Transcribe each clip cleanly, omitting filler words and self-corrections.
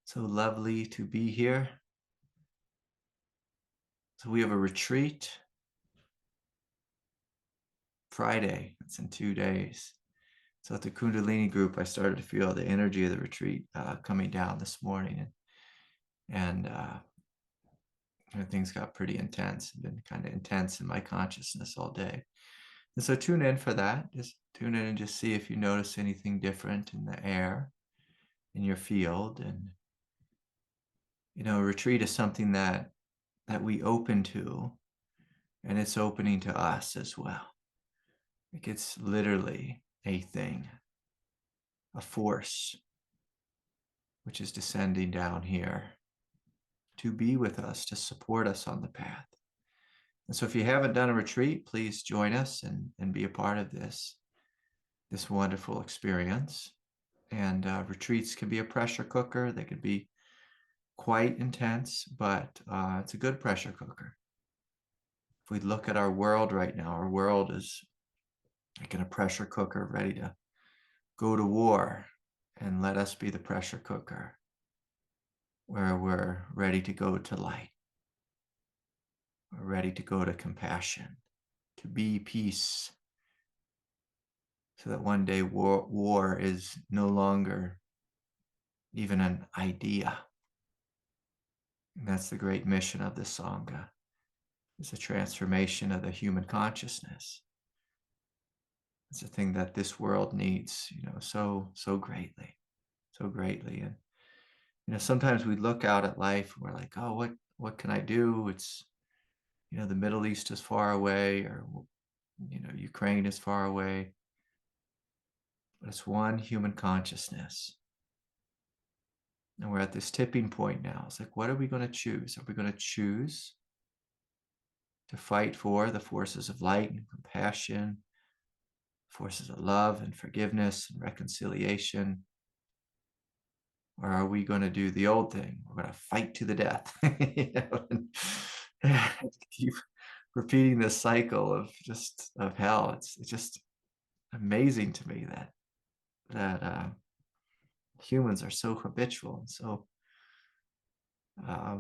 So lovely to be here. So we have a retreat Friday. It's in 2 days. So at the Kundalini group, I started to feel the energy of the retreat coming down this morning, and things got pretty intense. Been kind of intense in my consciousness all day, and so tune in for that. Just tune in and just see if you notice anything different in the air, in your field. And retreat is something that we open to, and it's opening to us as well. Like it's literally a thing, a force, which is descending down here to be with us, to support us on the path. And so if you haven't done a retreat, please join us and be a part of this wonderful experience. And retreats can be a pressure cooker. They can be quite intense, but it's a good pressure cooker. If we look at our world right now, our world is like in a pressure cooker ready to go to war, and let us be the pressure cooker where we're ready to go to light. We're ready to go to compassion, to be peace, so that one day war is no longer even an idea. And that's the great mission of the Sangha. It's a transformation of the human consciousness. It's a thing that this world needs, so greatly, so greatly. And sometimes we look out at life and we're like, oh, what can I do? It's, the Middle East is far away, or Ukraine is far away. But it's one human consciousness. And we're at this tipping point now. It's like, what are we going to choose? Are we going to choose to fight for the forces of light and compassion, forces of love and forgiveness and reconciliation? Or are we going to do the old thing? We're going to fight to the death. Keep repeating this cycle of hell. It's just amazing to me that humans are so habitual and so that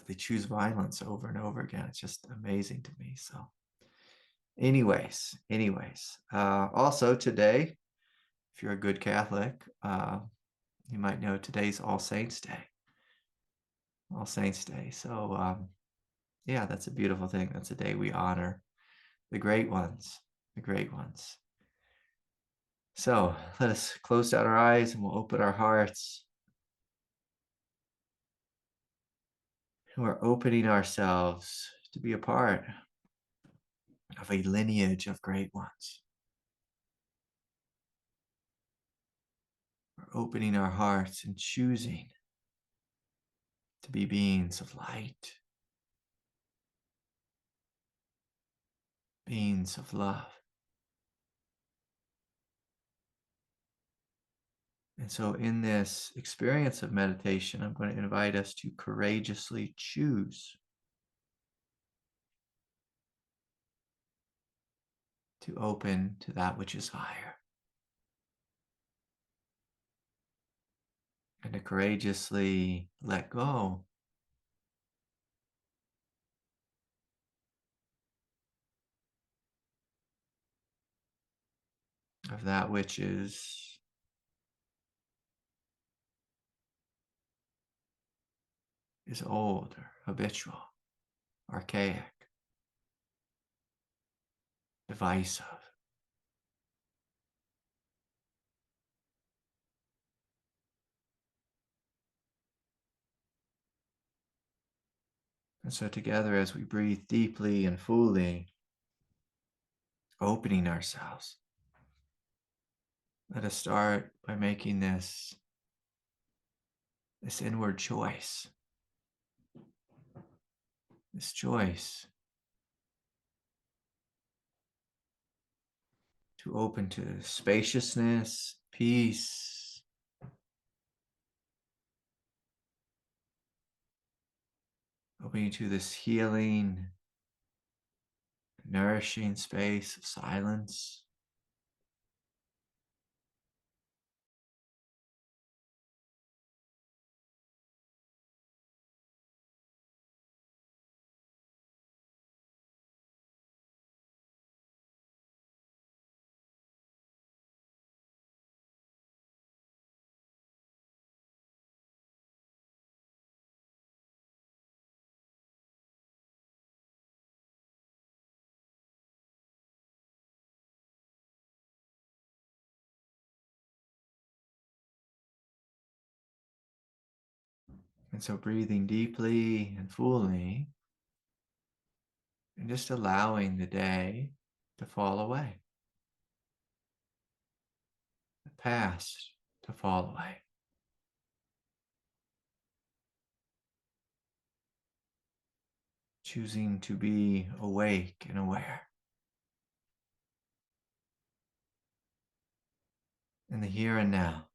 they choose violence over and over again. It's just amazing to me. So anyways, also today, if you're a good Catholic, you might know today's All Saints Day. All Saints Day. So yeah, that's a beautiful thing. That's a day we honor the great ones, the great ones. So let us close down our eyes and we'll open our hearts. And we're opening ourselves to be a part of a lineage of great ones. We're opening our hearts and choosing to be beings of light, beings of love. And so in this experience of meditation, I'm going to invite us to courageously choose to open to that which is higher, and to courageously let go of that which is old or habitual, archaic, divisive. And so together, as we breathe deeply and fully, opening ourselves, let us start by making this inward choice. This choice to open to spaciousness, peace, opening to this healing, nourishing space of silence. And so breathing deeply and fully, and just allowing the day to fall away, the past to fall away. Choosing to be awake and aware in the here and now.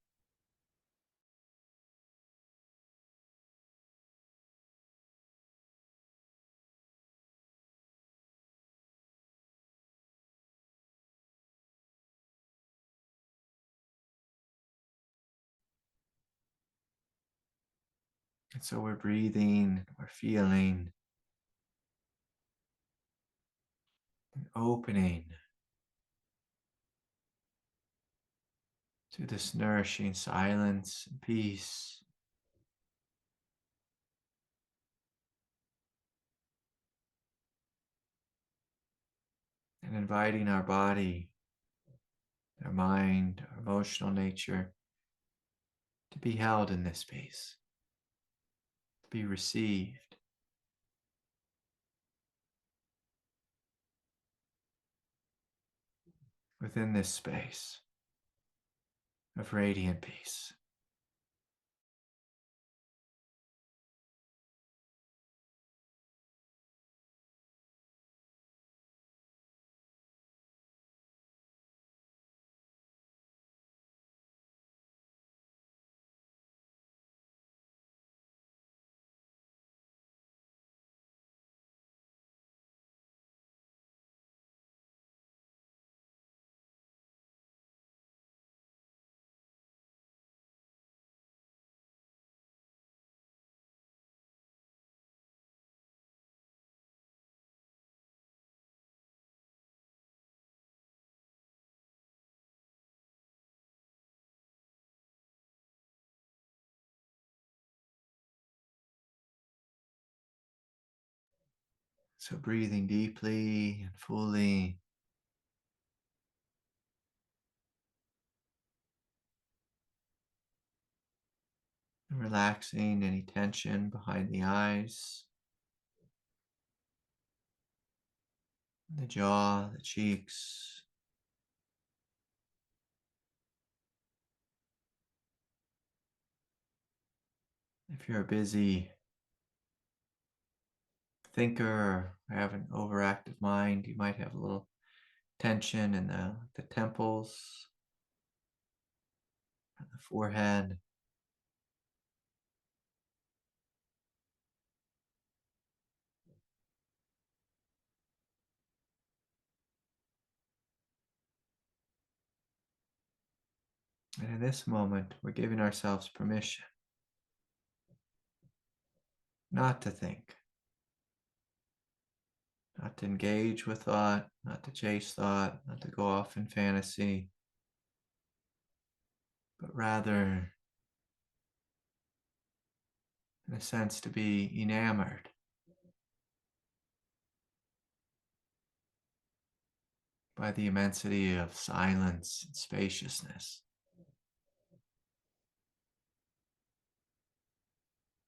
And so we're breathing, we're feeling, and opening to this nourishing silence and peace. And inviting our body, our mind, our emotional nature to be held in this space, to be received within this space of radiant peace. So breathing deeply and fully, and relaxing any tension behind the eyes, the jaw, the cheeks. If you're a busy thinker or have an overactive mind, you might have a little tension in the temples, and the forehead. And in this moment, we're giving ourselves permission not to think, not to engage with thought, not to chase thought, not to go off in fantasy, but rather, in a sense, to be enamored by the immensity of silence and spaciousness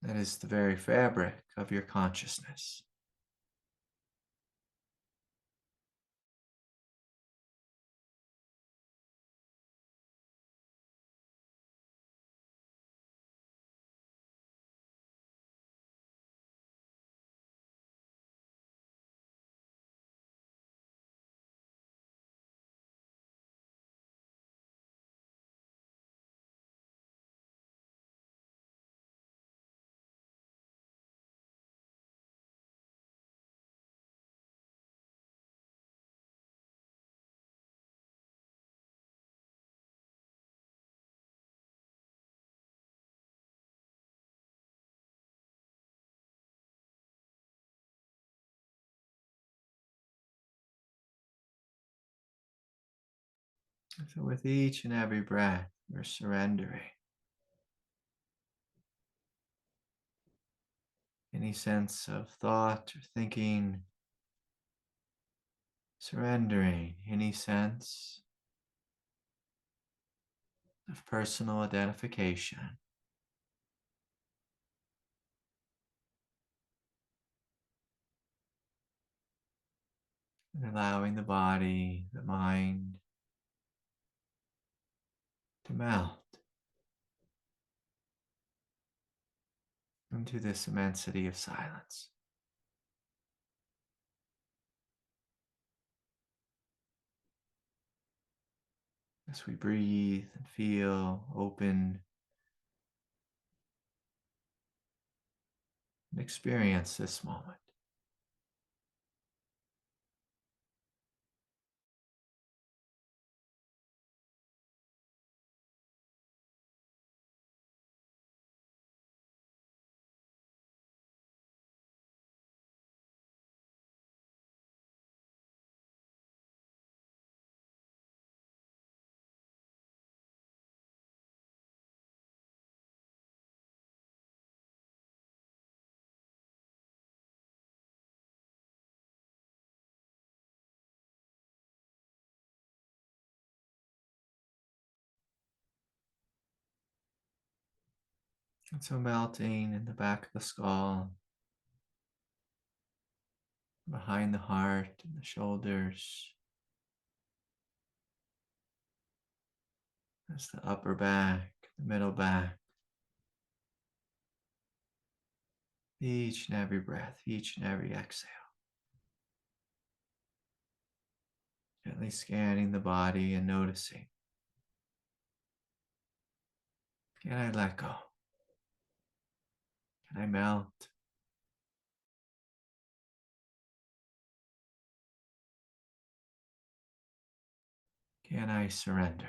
that is the very fabric of your consciousness. So with each and every breath, we're surrendering any sense of thought or thinking, surrendering any sense of personal identification, and allowing the body, the mind to melt into this immensity of silence. As we breathe and feel open and experience this moment. And so melting in the back of the skull, behind the heart and the shoulders, as the upper back, the middle back, each and every breath, each and every exhale. Gently scanning the body and noticing, can I let go? Can I melt? Can I surrender?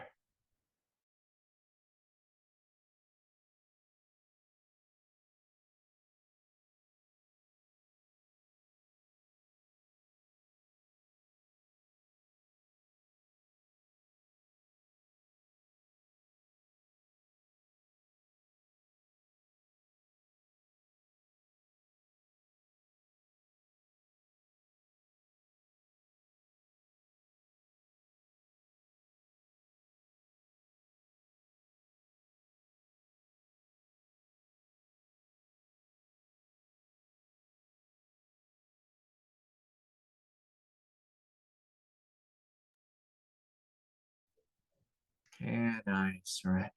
Can I surrender?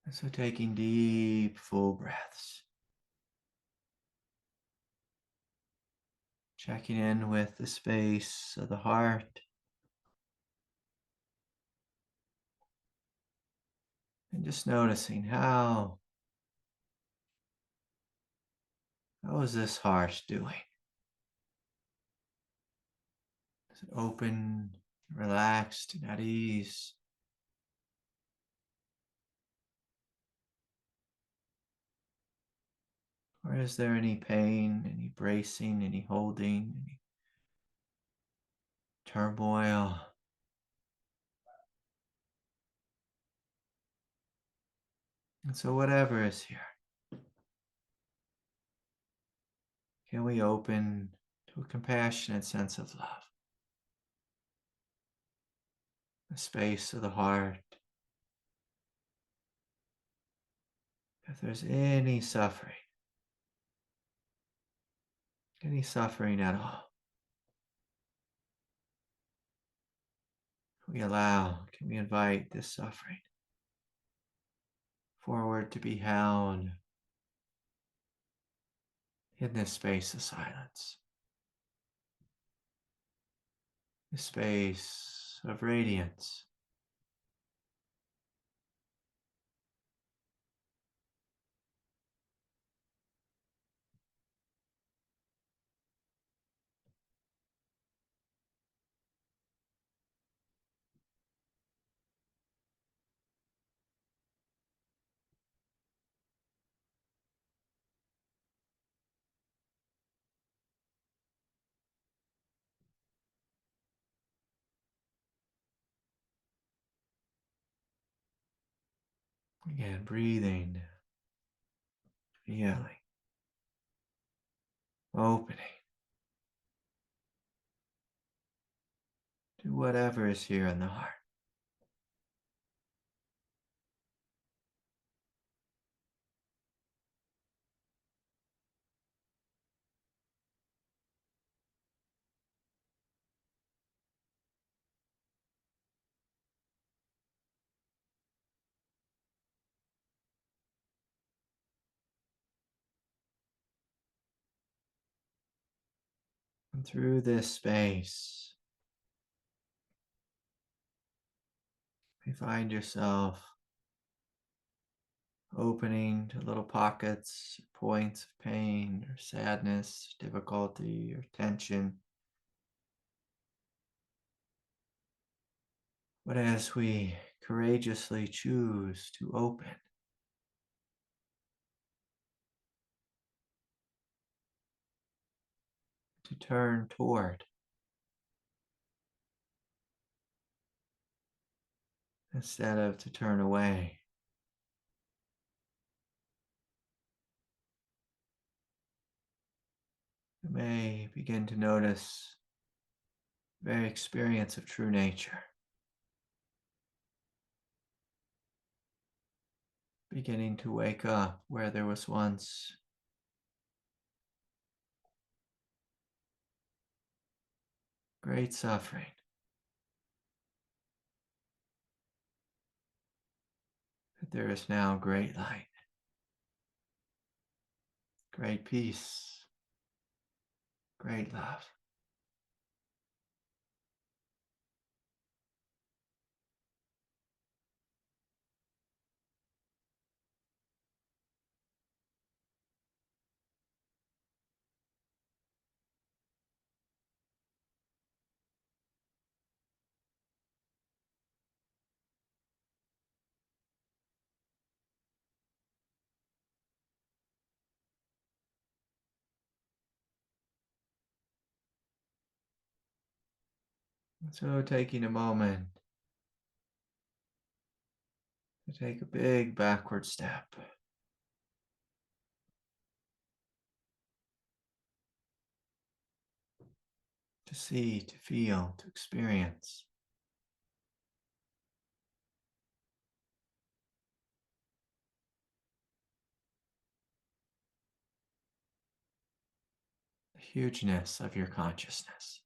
And so taking deep, full breaths. Checking in with the space of the heart. And just noticing how is this heart doing? Is it open, relaxed, and at ease? Or is there any pain, any bracing, any holding, any turmoil? And so whatever is here, can we open to a compassionate sense of love? The space of the heart. If there's any suffering at all, can we invite this suffering forward to be held in this space of silence, this space of radiance. Again, breathing, feeling, opening to whatever is here in the heart. And through this space, you find yourself opening to little pockets, points of pain or sadness, difficulty or tension. But as we courageously choose to open, to turn toward, instead of to turn away, you may begin to notice the very experience of true nature, beginning to wake up where there was once great suffering. That there is now great light, great peace, great love. So taking a moment to take a big backward step, to see, to feel, to experience the hugeness of your consciousness.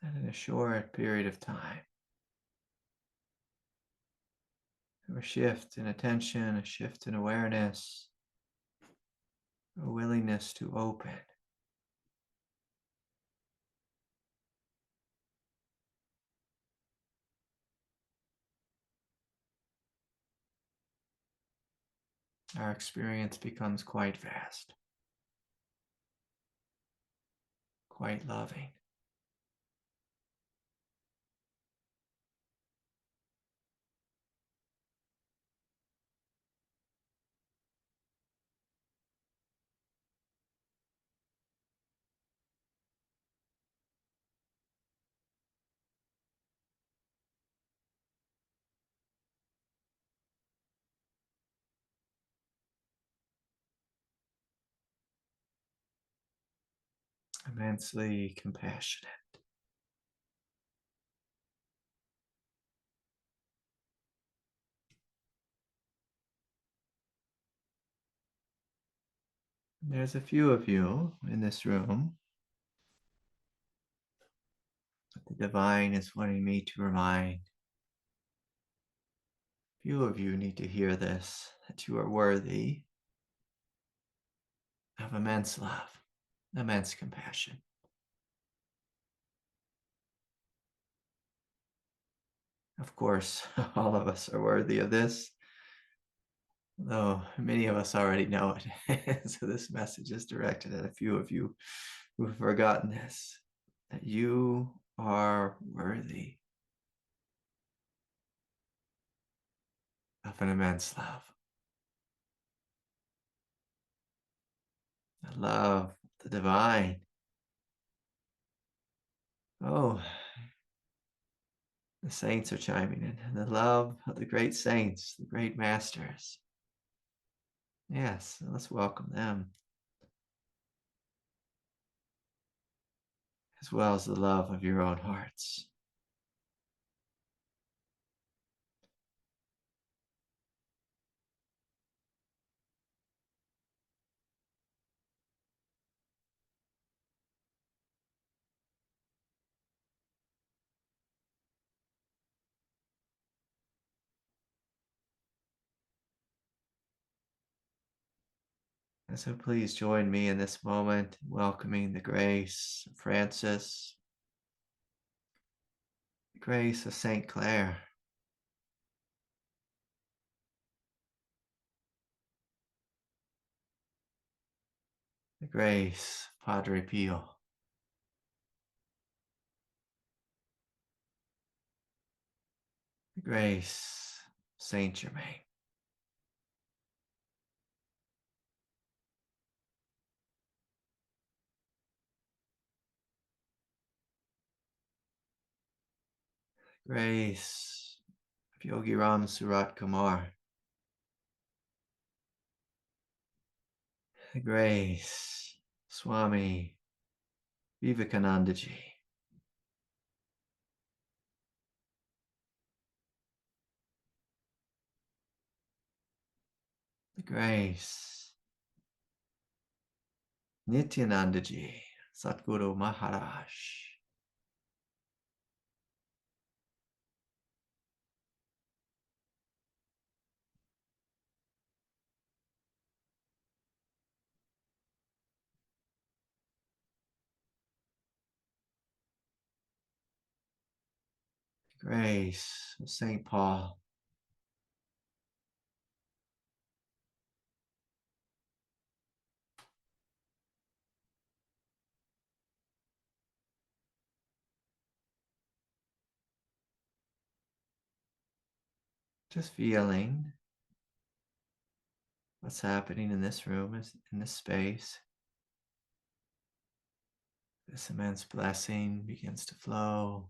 And in a short period of time, a shift in attention, a shift in awareness, a willingness to open. Our experience becomes quite vast, quite loving. Immensely compassionate. There's a few of you in this room divine is wanting me to remind. Few of you need to hear this, that you are worthy of immense love, immense compassion. Of course, all of us are worthy of this, though many of us already know it. So this message is directed at a few of you who've forgotten this, that you are worthy of an immense love. The love of the divine. Oh, the saints are chiming in. The love of the great saints, the great masters. Yes, let's welcome them. As well as the love of your own hearts. And so please join me in this moment, welcoming the grace of Francis, the grace of Saint Clare, the grace of Padre Pio, the grace of Saint Germain, the grace of Yogi Ram Surat Kumar, the grace of Swami Vivekanandaji, the grace Nityanandaji, Satguru Maharaj, the grace of Saint Paul, just feeling what's happening in this room, in this space. This immense blessing begins to flow.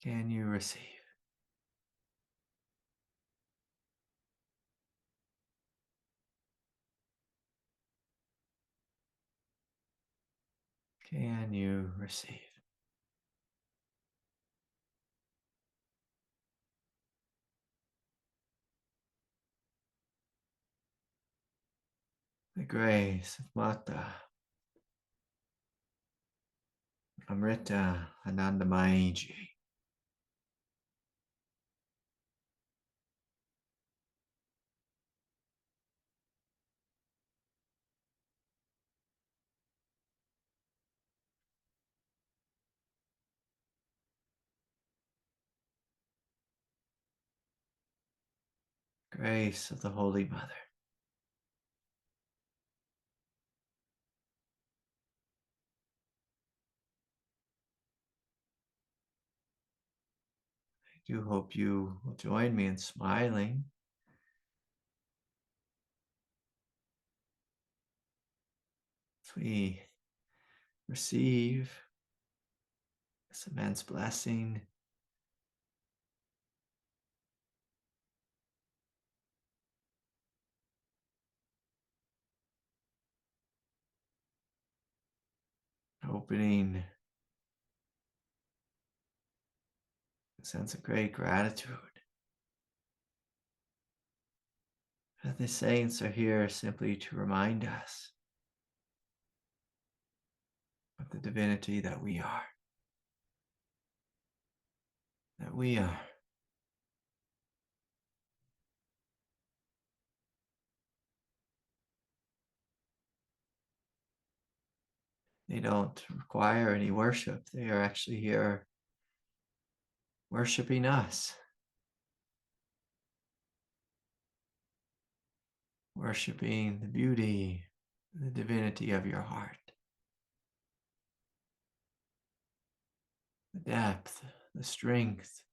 Can you receive? Can you receive? The grace of Mata, Amrita Anandamaiji. Grace of the Holy Mother. I do hope you will join me in smiling. As we receive this immense blessing. Opening a sense of great gratitude. The saints are here simply to remind us of the divinity that we are. That we are. They don't require any worship. They are actually here worshiping us. Worshiping the beauty, the divinity of your heart. The depth, the strength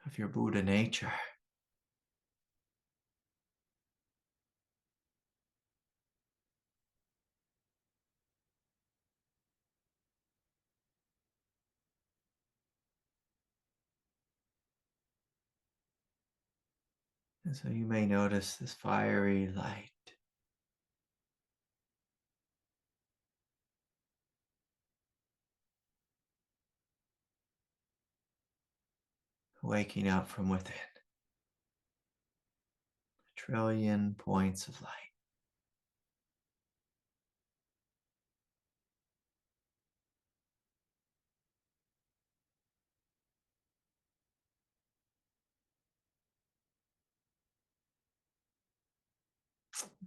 of your Buddha nature. And so you may notice this fiery light waking up from within. 1,000,000,000,000 points of light.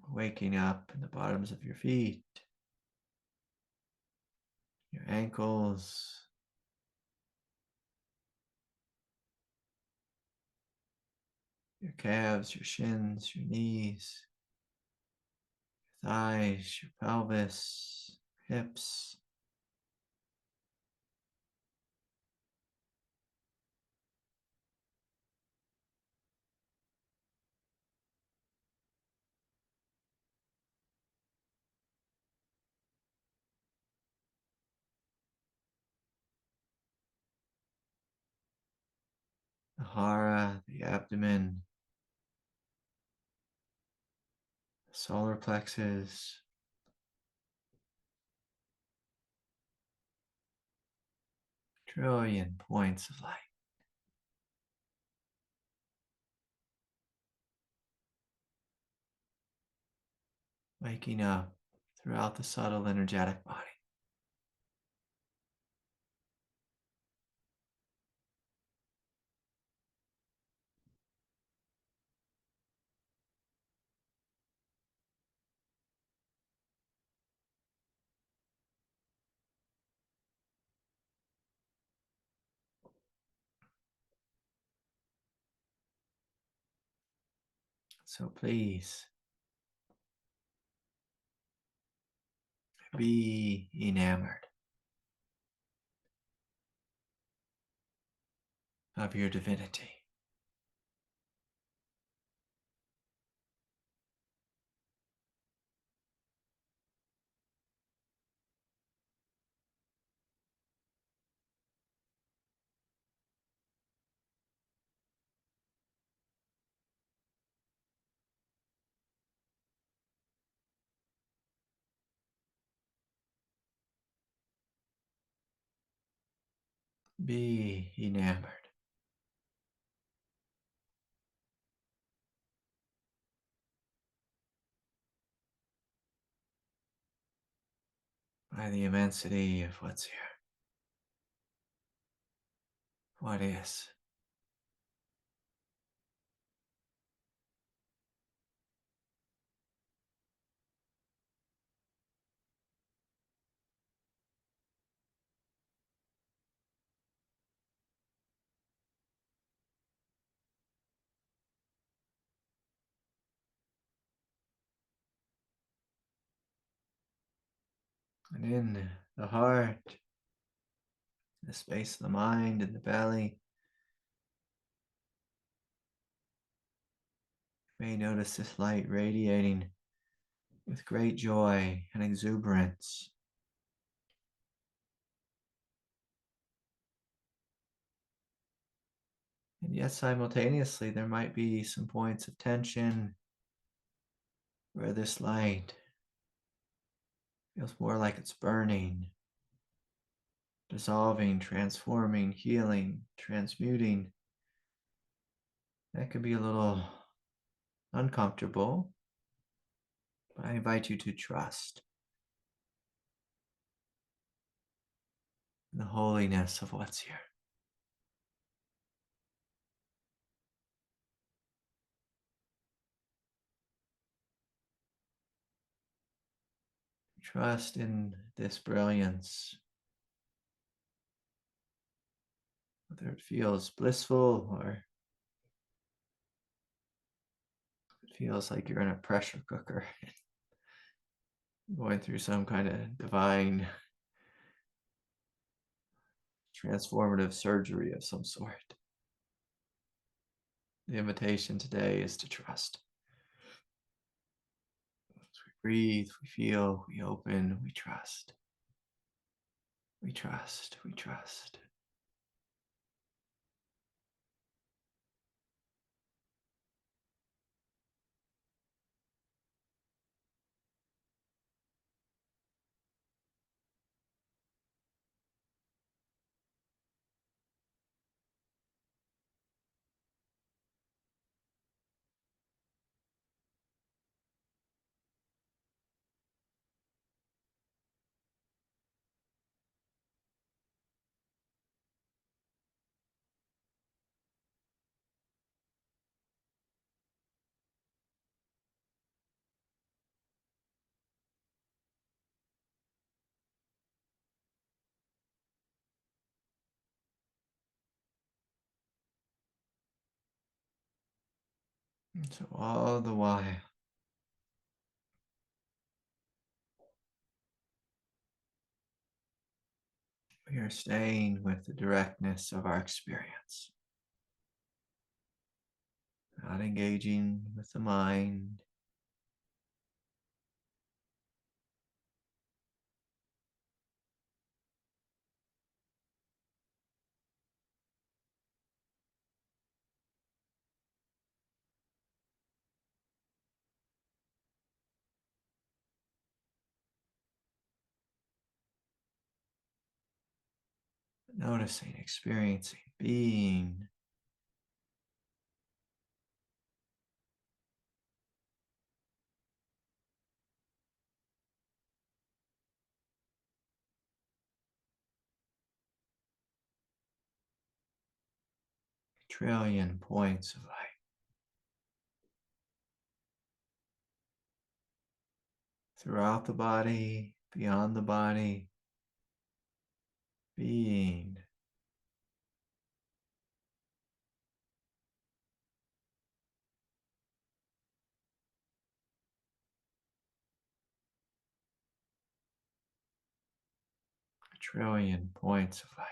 Waking up in the bottoms of your feet, your ankles, your calves, your shins, your knees, your thighs, your pelvis, hips, the hara, the abdomen, the solar plexus, trillion points of light. Waking up throughout the subtle energetic body. So please be enamored of your divinity. Be enamored by the immensity of what's here, what is. And in the heart, the space of the mind and the belly, you may notice this light radiating with great joy and exuberance. And yet simultaneously, there might be some points of tension where this light feels more like it's burning, dissolving, transforming, healing, transmuting. That could be a little uncomfortable, But I invite you to trust in the holiness of what's here. Trust in this brilliance, whether it feels blissful or it feels like you're in a pressure cooker going through some kind of divine transformative surgery of some sort. The invitation today is to trust. As we breathe, we feel, we open, we trust. We trust, we trust. And so all the while, we are staying with the directness of our experience, not engaging with the mind, noticing, experiencing, being. Trillion points of light. Throughout the body, beyond the body, being. A trillion points of light.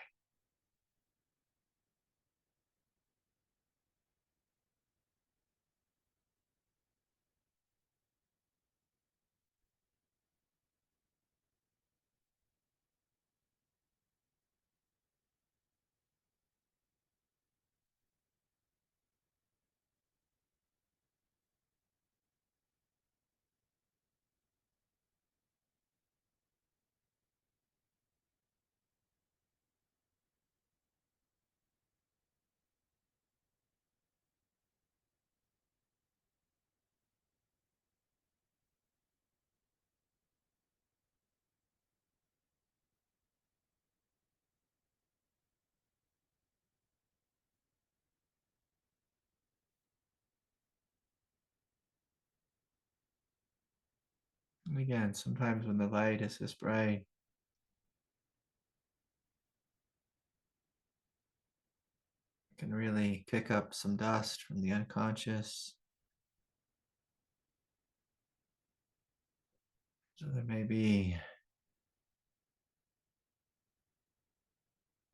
And again, sometimes when the light is this bright, it can really kick up some dust from the unconscious. So there may be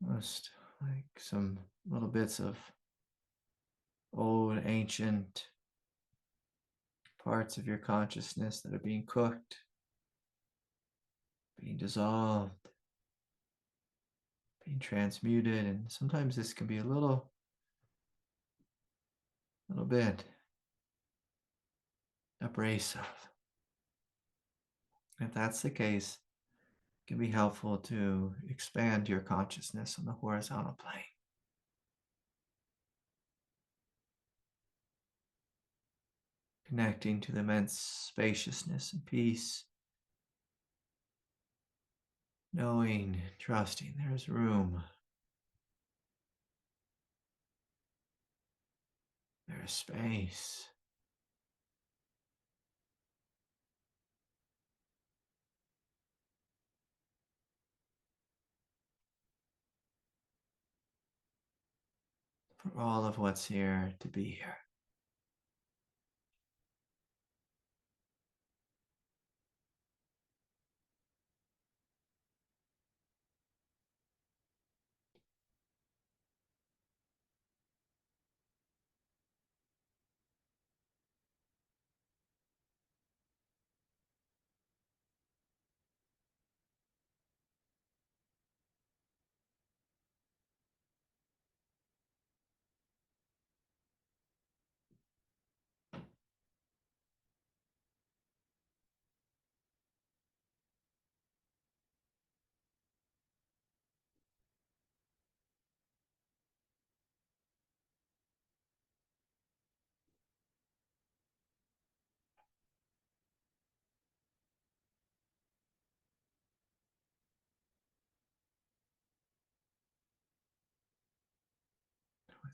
almost like some little bits of old, ancient parts of your consciousness that are being cooked, being dissolved, being transmuted. And sometimes this can be a little bit abrasive. If that's the case, it can be helpful to expand your consciousness on the horizontal plane. connecting to the immense spaciousness and peace, knowing, trusting there's room, there's space. For all of what's here to be here.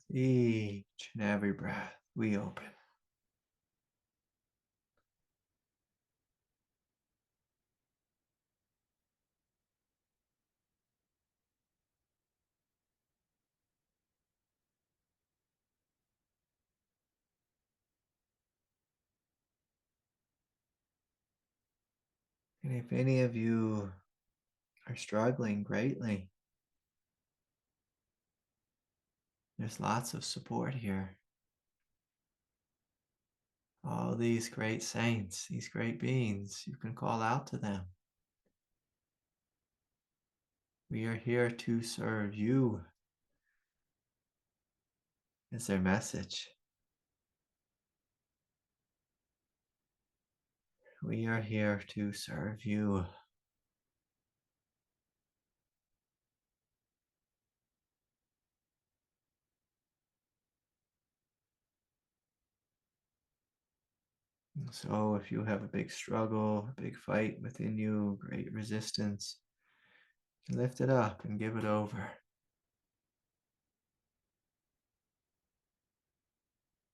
With each and every breath, we open. And if any of you are struggling greatly, there's lots of support here. All these great saints, these great beings, you can call out to them. We are here to serve you, is their message. We are here to serve you. So if you have a big struggle, a big fight within you, great resistance, you can lift it up and give it over.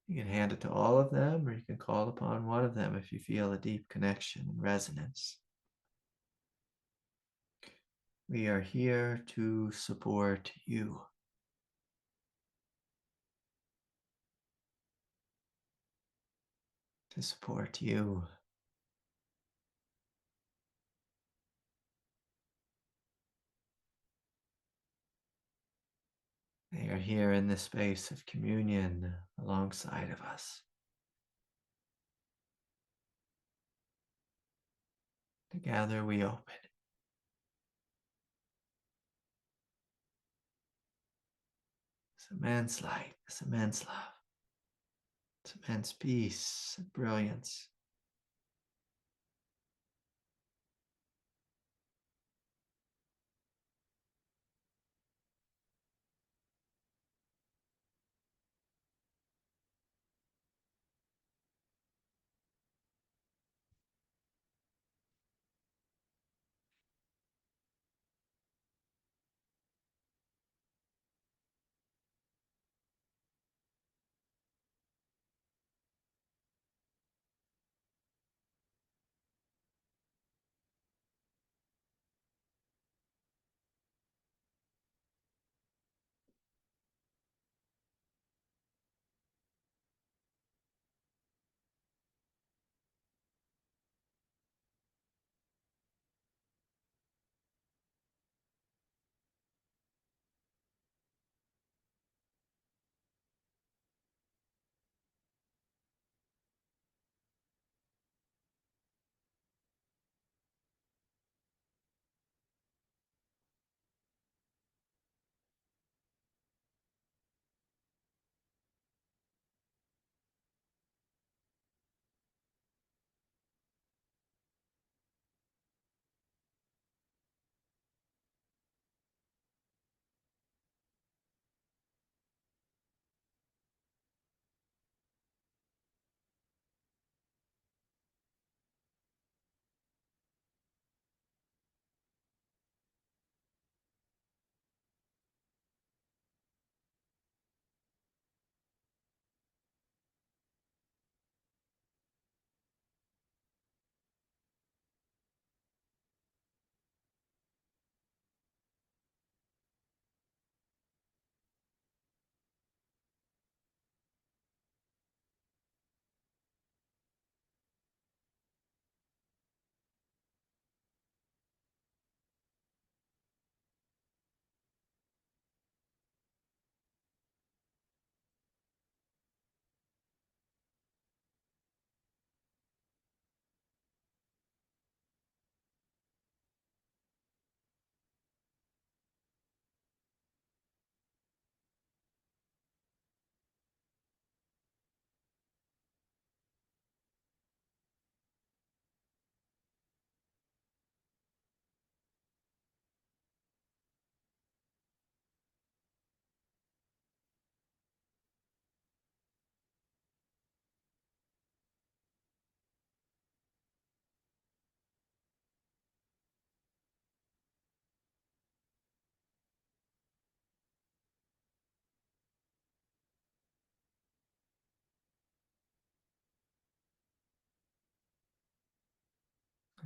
You can hand it to all of them, or you can call upon one of them if you feel a deep connection and resonance. We are here to support you. To support you. They are here in this space of communion alongside of us. Together we open. This immense light, this immense love, this immense peace and brilliance.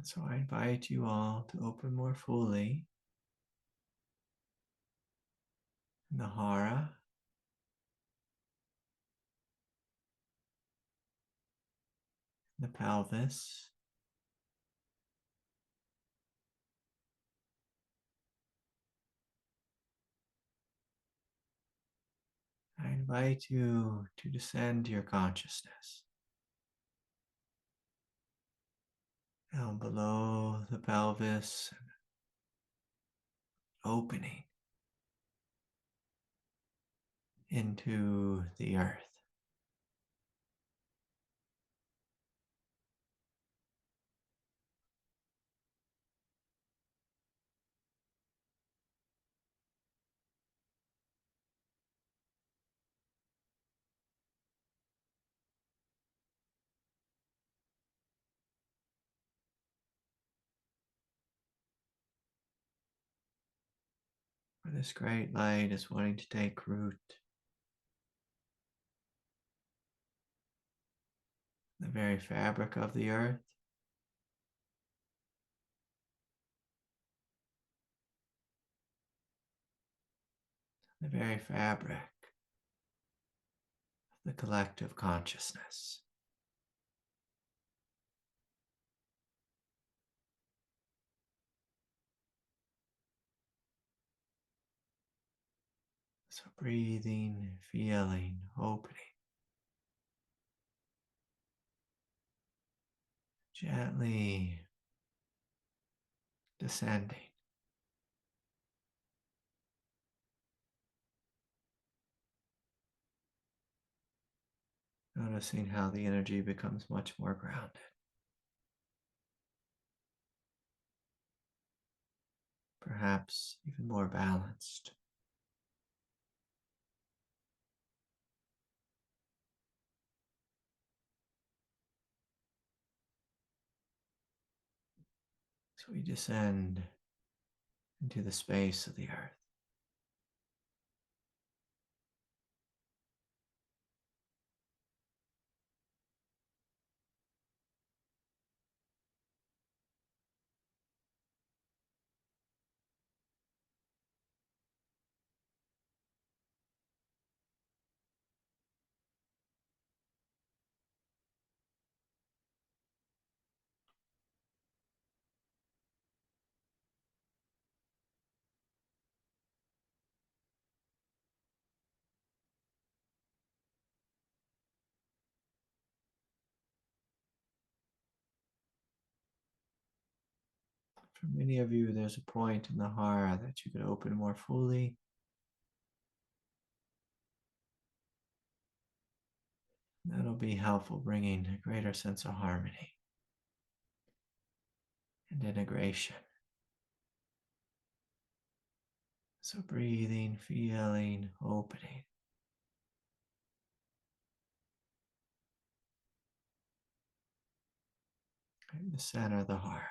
So I invite you all to open more fully in the hara, the pelvis, I invite you to descend your consciousness down below the pelvis, opening into the earth. Where this great light is wanting to take root, the very fabric of the earth, the very fabric of the collective consciousness. So breathing, feeling, opening, gently descending. Noticing how the energy becomes much more grounded. Perhaps even more balanced. So we descend into the space of the earth. For many of you, there's a point in the hara that you could open more fully. That'll be helpful, bringing a greater sense of harmony and integration. So breathing, feeling, opening. In the center of the heart.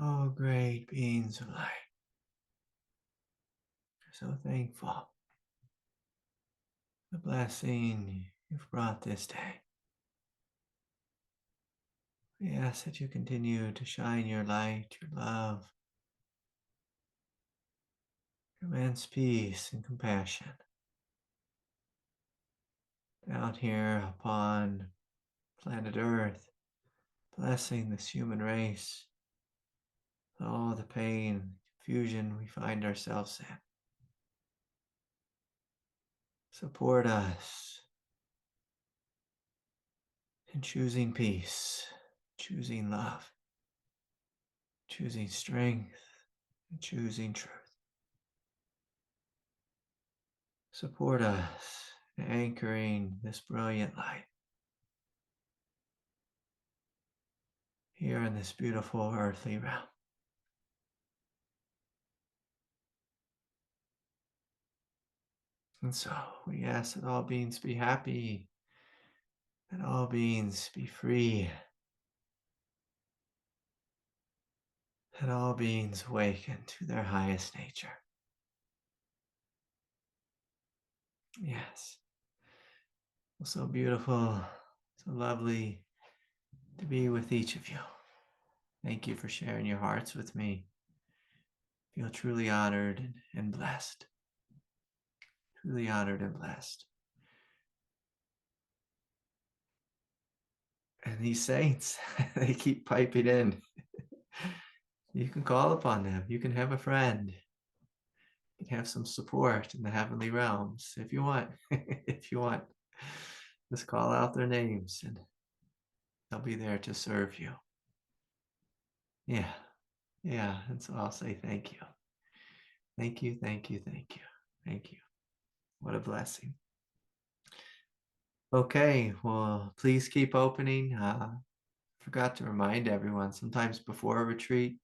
Oh, great beings of light. We're so thankful. The blessing you've brought this day. We ask that you continue to shine your light, your love, your immense peace and compassion down here upon planet Earth, blessing this human race, all the pain, confusion we find ourselves in. Support us in choosing peace, choosing love, choosing strength, and choosing truth. Support us in anchoring this brilliant light here in this beautiful earthly realm. And so we ask that all beings be happy, that all beings be free, that all beings awaken to their highest nature. Yes. Well, so beautiful, so lovely to be with each of you. Thank you for sharing your hearts with me. Feel truly honored and blessed. Truly honored and blessed. And these saints, they keep piping in. You can call upon them. You can have a friend. You can have some support in the heavenly realms if you want. If you want, just call out their names and they'll be there to serve you. Yeah. Yeah. And so I'll say thank you. Thank you. Thank you. Thank you. Thank you. What a blessing. Okay. Well, please keep opening. Forgot to remind everyone, sometimes before a retreat,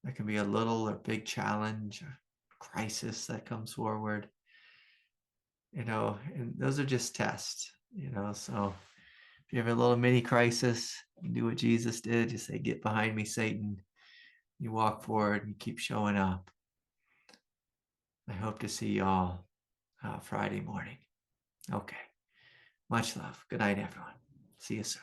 there can be a little or big challenge or crisis that comes forward, and those are just tests, so if you have a little mini crisis, you do what Jesus did. You say, "Get behind me, Satan." You walk forward and you keep showing up. I hope to see y'all Friday morning. Okay. Much love. Good night, everyone. See you soon.